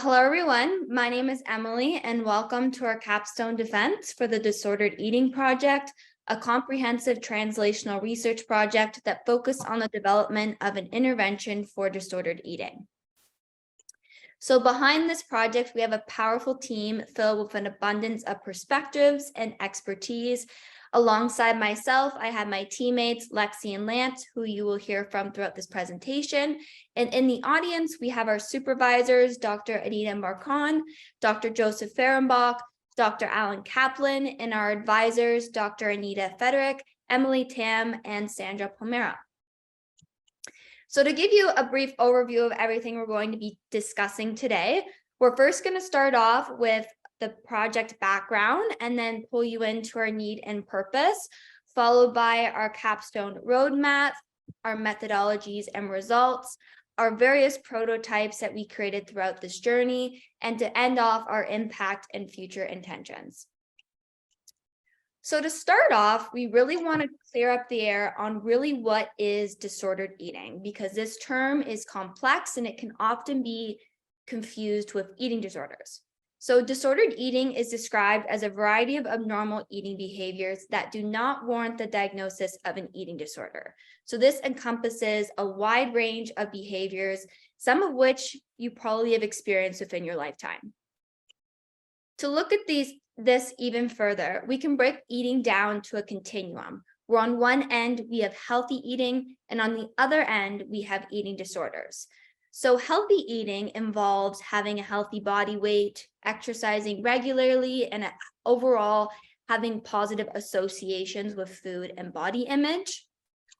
Hello everyone, my name is Emily and welcome to our Capstone Defense for the Disordered Eating Project, a comprehensive translational research project that focused on the development of an intervention for disordered eating. So behind this project, we have a powerful team filled with an abundance of perspectives and expertise. Alongside myself, I have my teammates, Lexi and Lance, who you will hear from throughout this presentation. And in the audience, we have our supervisors, Dr. Edyta Marcon, Dr. Joseph Ferenbok, Dr. Allan Kaplan, and our advisors, Dr. Anita Federici, Emily Tam, and Sandra Palmaro. So to give you a brief overview of everything we're going to be discussing today, we're first going to start off with the project background and then pull you into our need and purpose, followed by our capstone roadmap, our methodologies and results, our various prototypes that we created throughout this journey, and to end off our impact and future intentions. So to start off, we really want to clear up the air on really what is disordered eating, because this term is complex and it can often be confused with eating disorders. So disordered eating is described as a variety of abnormal eating behaviors that do not warrant the diagnosis of an eating disorder. So this encompasses a wide range of behaviors, some of which you probably have experienced within your lifetime. To look at this even further, we can break eating down to a continuum, where on one end we have healthy eating, and on the other end we have eating disorders. So healthy eating involves having a healthy body weight, exercising regularly, and overall having positive associations with food and body image.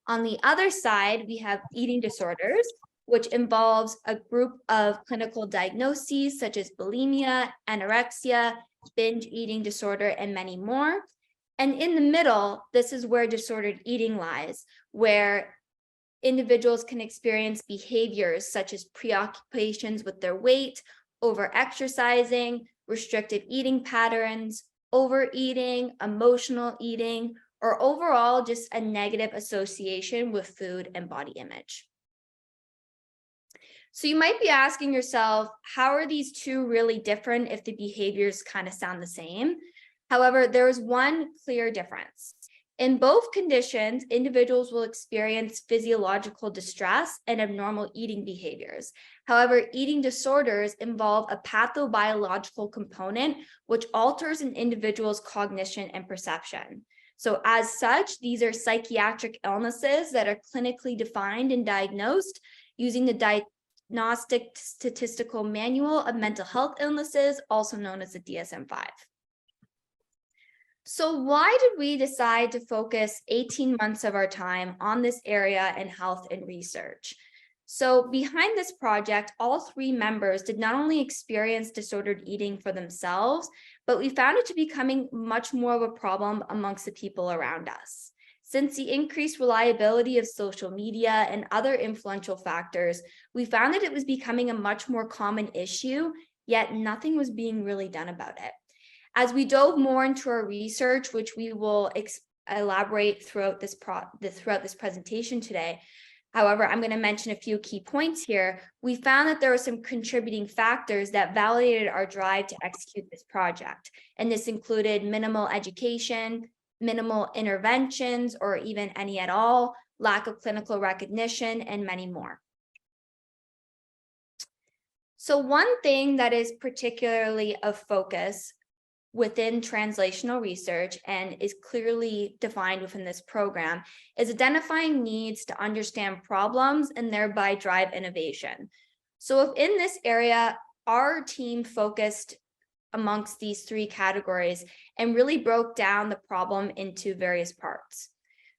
On the other side, we have eating disorders, which involves a group of clinical diagnoses such as bulimia, anorexia, binge eating disorder, and many more. And in the middle, this is where disordered eating lies, where individuals can experience behaviors such as preoccupations with their weight, over-exercising, restrictive eating patterns, overeating, emotional eating, or overall just a negative association with food and body image. So you might be asking yourself, how are these two really different if the behaviors kind of sound the same? However, there is one clear difference. In both conditions, individuals will experience physiological distress and abnormal eating behaviors. However, eating disorders involve a pathobiological component which alters an individual's cognition and perception. So as such, these are psychiatric illnesses that are clinically defined and diagnosed using the Diagnostic Statistical Manual of Mental Health Illnesses, also known as the DSM-5. So why did we decide to focus 18 months of our time on this area in health and research? So behind this project, all three members did not only experience disordered eating for themselves, but we found it to be becoming much more of a problem amongst the people around us. Since the increased reliability of social media and other influential factors, we found that it was becoming a much more common issue, yet nothing was being really done about it. As we dove more into our research, which we will elaborate throughout this presentation today, however, I'm going to mention a few key points here. We found that there were some contributing factors that validated our drive to execute this project. And this included minimal education, minimal interventions, or even any at all, lack of clinical recognition, and many more. So one thing that is particularly of focus within translational research and is clearly defined within this program is identifying needs to understand problems and thereby drive innovation. So within this area, our team focused amongst these three categories and really broke down the problem into various parts.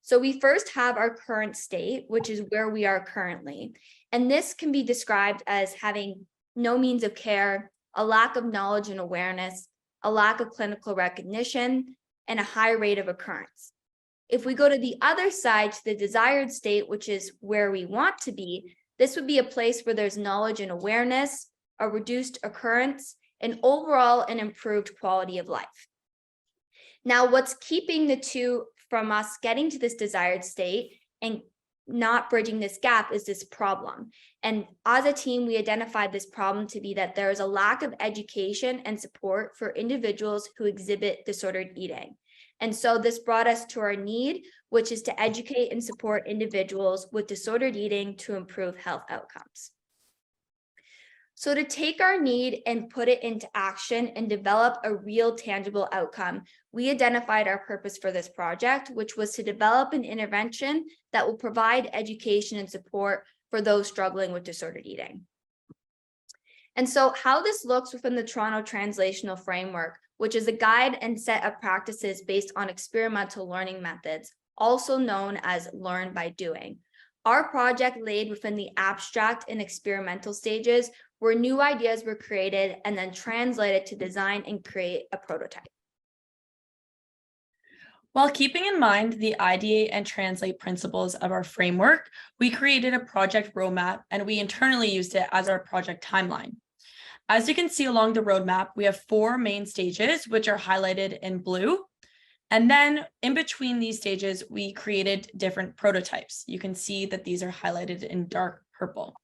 So we first have our current state, which is where we are currently. And this can be described as having no means of care, a lack of knowledge and awareness, a lack of clinical recognition, and a high rate of occurrence. If we go to the other side, to the desired state, which is where we want to be, this would be a place where there's knowledge and awareness, a reduced occurrence, and overall an improved quality of life. Now, what's keeping the two from us getting to this desired state and not bridging this gap is this problem. And as a team, we identified this problem to be that there is a lack of education and support for individuals who exhibit disordered eating. And so this brought us to our need, which is to educate and support individuals with disordered eating to improve health outcomes. So to take our need and put it into action and develop a real tangible outcome, we identified our purpose for this project, which was to develop an intervention that will provide education and support for those struggling with disordered eating. And so how this looks within the Toronto Translational Framework, which is a guide and set of practices based on experimental learning methods, also known as learn by doing. Our project laid within the abstract and experimental stages, where new ideas were created and then translated to design and create a prototype. While keeping in mind the ideate and translate principles of our framework, we created a project roadmap and we internally used it as our project timeline. As you can see along the roadmap, we have 4 main stages, which are highlighted in blue. And then in between these stages, we created different prototypes. You can see that these are highlighted in dark purple.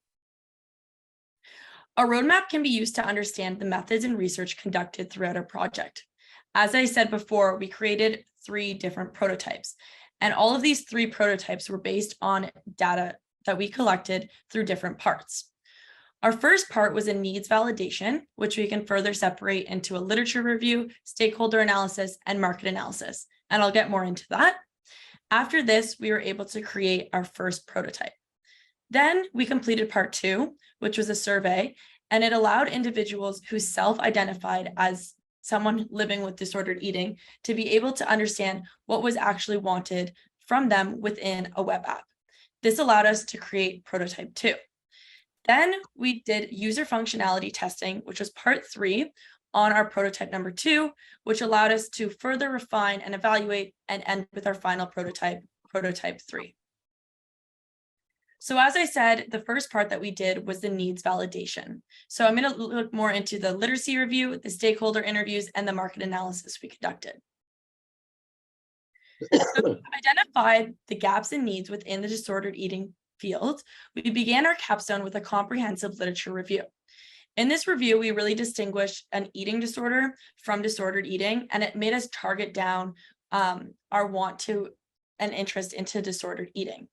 A roadmap can be used to understand the methods and research conducted throughout our project. As I said before, we created 3 different prototypes, and all of these 3 prototypes were based on data that we collected through different parts. Our first part was a needs validation, which we can further separate into a literature review, stakeholder analysis, and market analysis, and I'll get more into that. After this, we were able to create our first prototype. Then we completed part 2, which was a survey, and it allowed individuals who self-identified as someone living with disordered eating to be able to understand what was actually wanted from them within a web app. This allowed us to create prototype 2. Then we did user functionality testing, which was part 3 on our prototype number 2, which allowed us to further refine and evaluate and end with our final prototype, prototype 3. So as I said, the first part that we did was the needs validation. So I'm going to look more into the literacy review, the stakeholder interviews, and the market analysis we conducted. So to identify the gaps and needs within the disordered eating field, we began our capstone with a comprehensive literature review. In this review, we really distinguished an eating disorder from disordered eating, and it made us target down our want to and interest into disordered eating.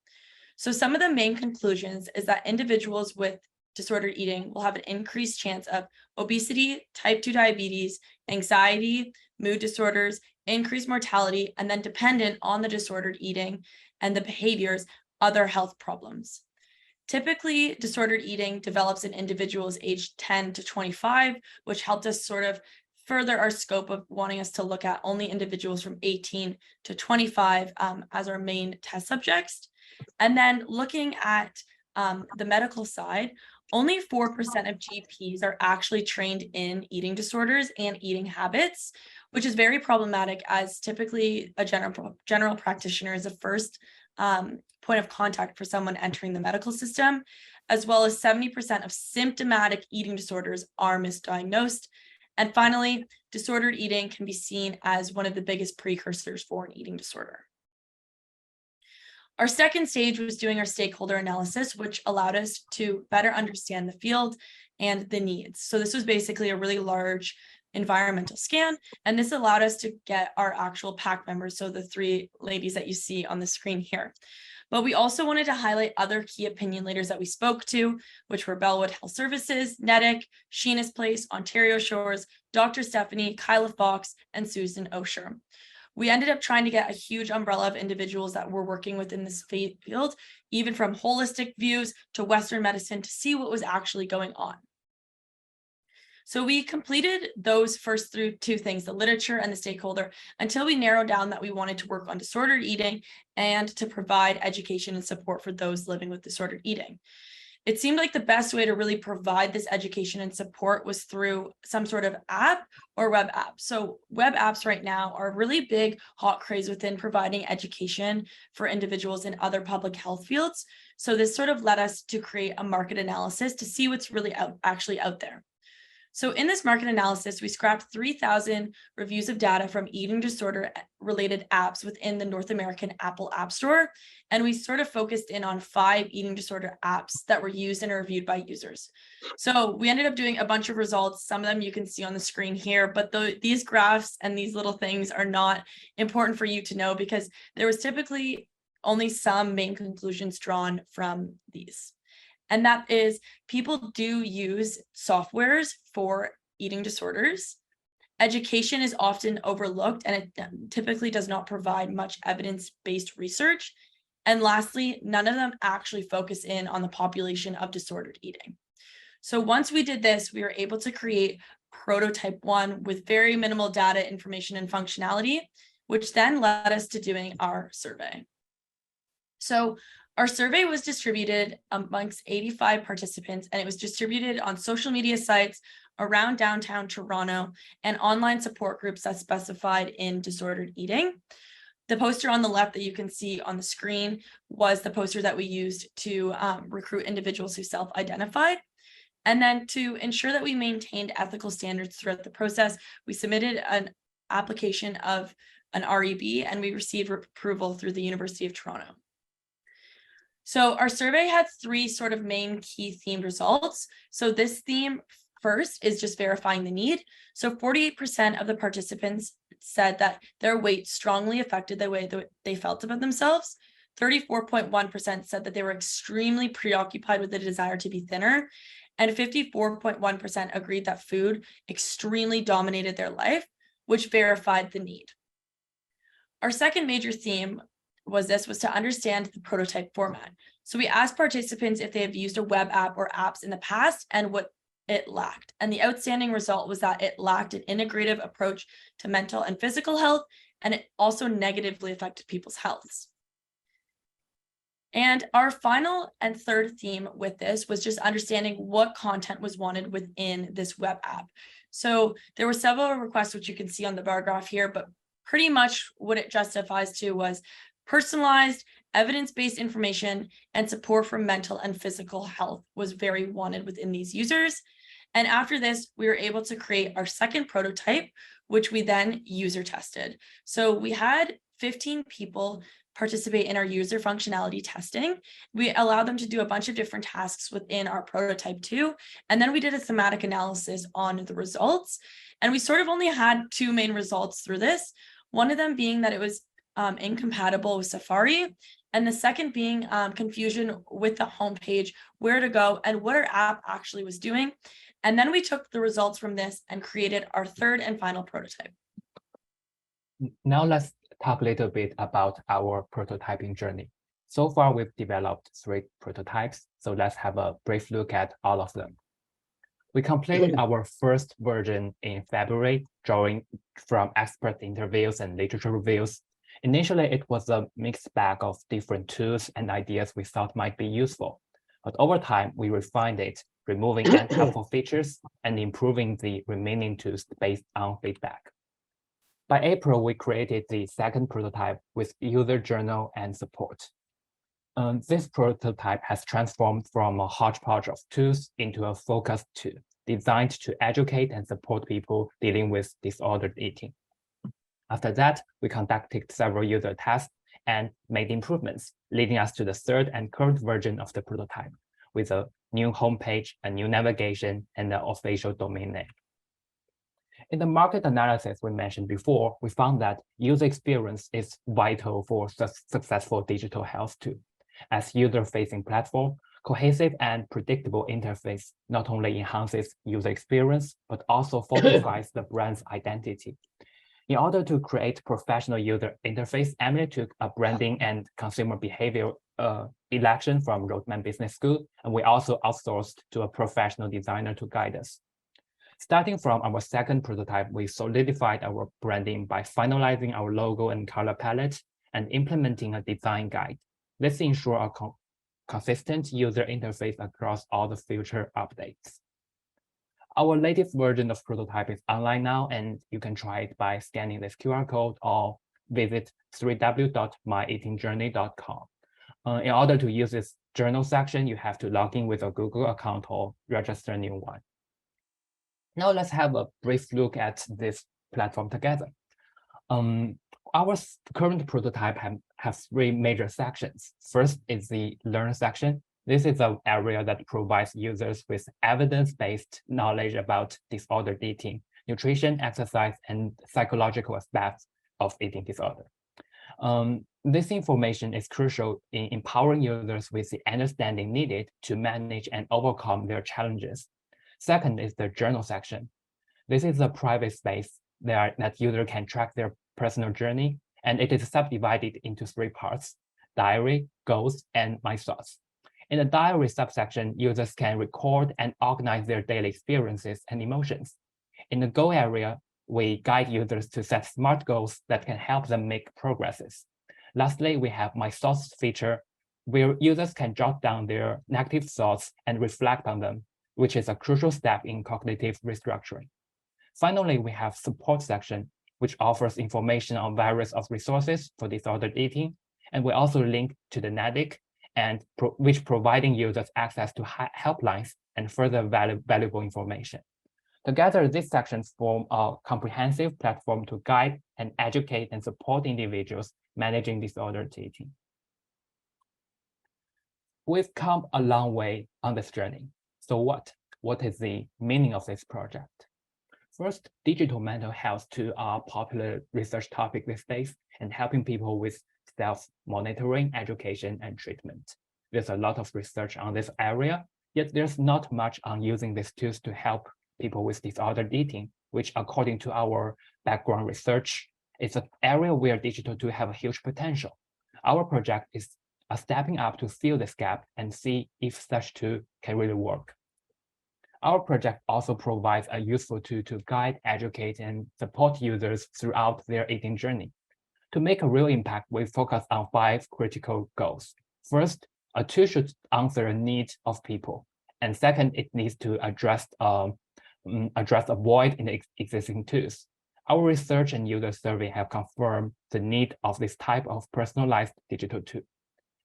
So some of the main conclusions is that individuals with disordered eating will have an increased chance of obesity, type 2 diabetes, anxiety, mood disorders, increased mortality, and then dependent on the disordered eating and the behaviors, other health problems. Typically, disordered eating develops in individuals aged 10 to 25, which helped us sort of further our scope of wanting us to look at only individuals from 18 to 25 as our main test subjects. And then looking at the medical side, only 4% of GPs are actually trained in eating disorders and eating habits, which is very problematic, as typically a general practitioner is the first point of contact for someone entering the medical system, as well as 70% of symptomatic eating disorders are misdiagnosed. And finally, disordered eating can be seen as one of the biggest precursors for an eating disorder. Our second stage was doing our stakeholder analysis, which allowed us to better understand the field and the needs. So this was basically a really large environmental scan, and this allowed us to get our actual PAC members, so the 3 ladies that you see on the screen here. But we also wanted to highlight other key opinion leaders that we spoke to, which were Bellwood Health Services, NEDIC, Sheena's Place, Ontario Shores, Dr. Stephanie, Kyla Fox, and Susan Osher. We ended up trying to get a huge umbrella of individuals that were working within this field, even from holistic views to Western medicine, to see what was actually going on. So we completed those first 2 things, the literature and the stakeholder, until we narrowed down that we wanted to work on disordered eating and to provide education and support for those living with disordered eating. It seemed like the best way to really provide this education and support was through some sort of app or web app. So web apps right now are a really big hot craze within providing education for individuals in other public health fields. So this sort of led us to create a market analysis to see what's really actually out there. So in this market analysis, we scrapped 3,000 reviews of data from eating disorder related apps within the North American Apple App Store. And we sort of focused in on 5 eating disorder apps that were used and reviewed by users. So we ended up doing a bunch of results. Some of them you can see on the screen here, but these graphs and these little things are not important for you to know because there was typically only some main conclusions drawn from these. And that is people do use softwares for eating disorders. Education is often overlooked and it typically does not provide much evidence-based research. And lastly, none of them actually focus in on the population of disordered eating. So once we did this, we were able to create prototype 1 with very minimal data, information, and functionality, which then led us to doing our survey. So our survey was distributed amongst 85 participants, and it was distributed on social media sites around downtown Toronto and online support groups that specified in disordered eating. The poster on the left that you can see on the screen was the poster that we used to recruit individuals who self-identified. And then to ensure that we maintained ethical standards throughout the process, we submitted an application of an REB and we received approval through the University of Toronto. So our survey had 3 sort of main key themed results. So this theme first is just verifying the need. So 48% of the participants said that their weight strongly affected the way that they felt about themselves. 34.1% said that they were extremely preoccupied with the desire to be thinner. And 54.1% agreed that food extremely dominated their life, which verified the need. Our second major theme was to understand the prototype format. So we asked participants if they have used a web app or apps in the past and what it lacked. And the outstanding result was that it lacked an integrative approach to mental and physical health, and it also negatively affected people's healths. And our final and third theme with this was just understanding what content was wanted within this web app. So there were several requests, which you can see on the bar graph here, but pretty much what it justifies to was personalized, evidence-based information and support for mental and physical health was very wanted within these users. And after this, we were able to create our second prototype, which we then user tested. So we had 15 people participate in our user functionality testing. We allowed them to do a bunch of different tasks within our prototype 2. And then we did a thematic analysis on the results. And we sort of only had 2 main results through this. One of them being that it was incompatible with Safari. And the second being confusion with the homepage, where to go and what our app actually was doing. And then we took the results from this and created our third and final prototype. Now let's talk a little bit about our prototyping journey. So far, we've developed 3 prototypes, so let's have a brief look at all of them. We completed our first version in February, drawing from expert interviews and literature reviews. Initially, it was a mixed bag of different tools and ideas we thought might be useful. But over time, we refined it, removing unhelpful features and improving the remaining tools based on feedback. By April, we created the second prototype with user journal and support. This prototype has transformed from a hodgepodge of tools into a focused tool designed to educate and support people dealing with disordered eating. After that, we conducted several user tests and made improvements, leading us to the third and current version of the prototype with a new homepage, a new navigation, and an official domain name. In the market analysis we mentioned before, we found that user experience is vital for successful digital health too. As user-facing platform, cohesive and predictable interface not only enhances user experience, but also fortifies the brand's identity. In order to create professional user interface, Emily took a branding and consumer behavior election from Roadman Business School, and we also outsourced to a professional designer to guide us. Starting from our second prototype, we solidified our branding by finalizing our logo and color palette and implementing a design guide. This ensures a consistent user interface across all the future updates. Our latest version of prototype is online now, and you can try it by scanning this QR code or visit www.myeatingjourney.com. In order to use this journal section, you have to log in with a Google account or register a new one. Now let's have a brief look at this platform together. Our current prototype has three major sections. First is the learn section. This is an area that provides users with evidence-based knowledge about disordered eating, nutrition, exercise, and psychological aspects of eating disorder. This information is crucial in empowering users with the understanding needed to manage and overcome their challenges. Second is the journal section. This is a private space that user can track their personal journey, and it is subdivided into three parts: diary, goals, and my thoughts. In the diary subsection, users can record and organize their daily experiences and emotions. In the goal area, we guide users to set SMART goals that can help them make progresses. Lastly, we have my thoughts feature, where users can jot down their negative thoughts and reflect on them, which is a crucial step in cognitive restructuring. Finally, we have support section, which offers information on various of resources for disordered eating. And we also link to the NADIC, which providing users access to helplines and further valuable information. Together, these sections form a comprehensive platform to guide and educate and support individuals managing disordered eating. We've come a long way on this journey. So what is the meaning of this project? First, digital mental health tools are a popular research topic these days and helping people with self-monitoring, education, and treatment. There's a lot of research on this area, yet there's not much on using these tools to help people with disordered eating, which according to our background research, is an area where digital tools have a huge potential. Our project is stepping up to fill this gap and see if such tool can really work. Our project also provides a useful tool to guide, educate, and support users throughout their eating journey. To make a real impact, we focus on 5 critical goals. First, a tool should answer a need of people. And second, it needs to address a void in the existing tools. Our research and user survey have confirmed the need of this type of personalized digital tool.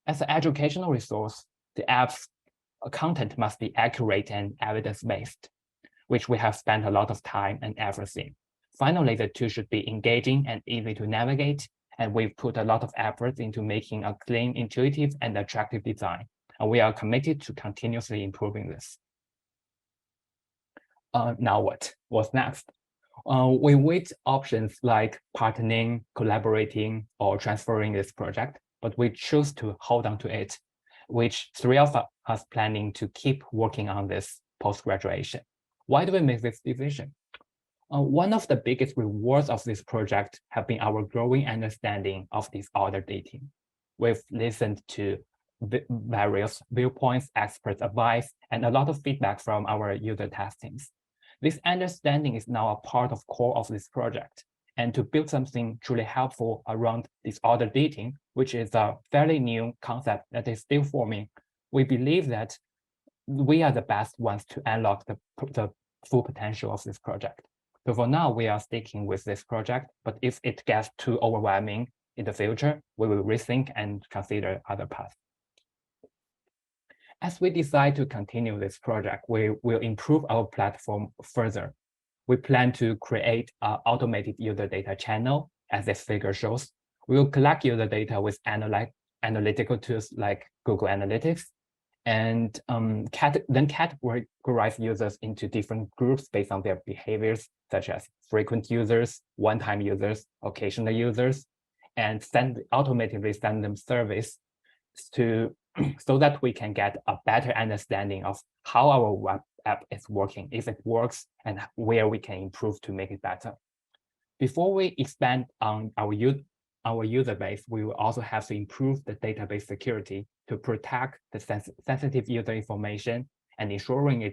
As an educational resource, the app's content must be accurate and evidence-based, which we have spent a lot of time and effort in. Finally, the tool should be engaging and easy to navigate, and we've put a lot of effort into making a clean, intuitive, and attractive design. And we are committed to continuously improving this. Now what? What's next? We weighed options like partnering, collaborating, or transferring this project, but we chose to hold on to it, which 3 of us planning to keep working on this post-graduation. Why do we make this decision? One of the biggest rewards of this project have been our growing understanding of disordered eating. We've listened to various viewpoints, expert advice, and a lot of feedback from our user testings. This understanding is now a part of core of this project. And to build something truly helpful around disordered eating, which is a fairly new concept that is still forming, we believe that we are the best ones to unlock the full potential of this project. So for now, we are sticking with this project, but if it gets too overwhelming in the future, we will rethink and consider other paths. As we decide to continue this project, we will improve our platform further. We plan to create an automated user data channel, as this figure shows. We will collect user data with analytical tools like Google Analytics, and then categorize users into different groups based on their behaviors, such as frequent users, one-time users, occasional users, and automatically send them surveys so that we can get a better understanding of how our web app is working, if it works, and where we can improve to make it better. Before we expand on our user base, we will also have to improve the database security to protect the sensitive user information and ensuring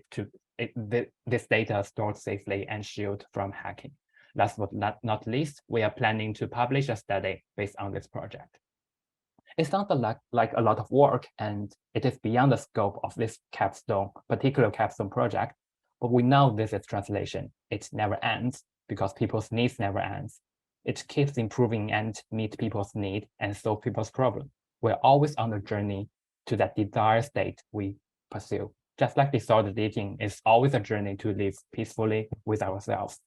this data is stored safely and shielded from hacking. Last but not least, we are planning to publish a study based on this project. It sounds like a lot of work, and it is beyond the scope of this particular Capstone project, but we know this is translation. It never ends because people's needs never ends. It keeps improving and meet people's need and solve people's problem. We're always on the journey to that desired state we pursue. just like disordered eating, it's always a journey to live peacefully with ourselves.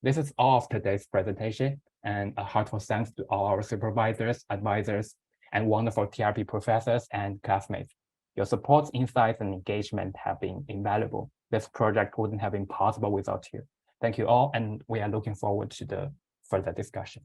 This is all of today's presentation, and a heartfelt thanks to all our supervisors, advisors, and wonderful TRP professors and classmates. Your support, insights, and engagement have been invaluable. This project wouldn't have been possible without you. Thank you all, and we are looking forward to the further discussion.